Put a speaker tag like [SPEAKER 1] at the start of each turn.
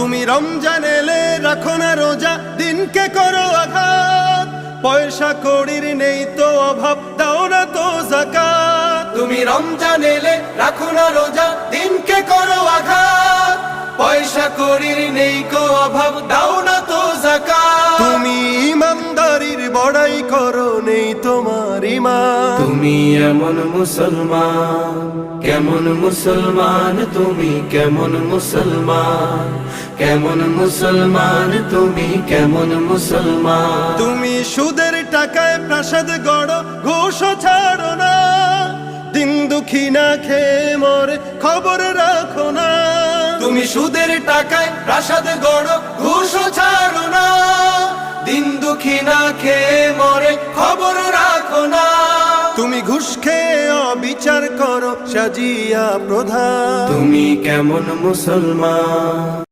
[SPEAKER 1] তুমি রমজান এলে রাখো না রোজা, দিনকে করো আঘাত। পয়সা কড়ির নেই তো অভাব, দাও না তো যাকাত।
[SPEAKER 2] তুমি রমজান এলে রাখো না রোজা, দিনকে করো আঘাত। পয়সা কড়ির নেই কো অভাব, দাও না তো যাকাত।
[SPEAKER 1] তুমি ইমানদারির বড়াই করো, নেই তোমার ঈমান।
[SPEAKER 2] তুমি এমন মুসলমান, কেমন মুসলমান তুমি, কেমন মুসলমান, কেমন মুসলমান তুমি, কেমন মুসলমান।
[SPEAKER 1] তুমি সুদের টাকায় প্রাসাদ গড়ো, ঘুষও ছাড়ো না। দিন দুঃখী না খেয়ে মরে, খবর রাখো না।
[SPEAKER 2] তুমি সুদের টাকায় প্রাসাদ গড়ো, ঘুষও ছাড়ো না। দিন দুঃখী না খেয়ে মরে, খবর রাখো না।
[SPEAKER 1] তুমি ঘুষ খেয়ে অবিচার করো, সাজিয়া প্রধান।
[SPEAKER 2] তুমি কেমন মুসলমান,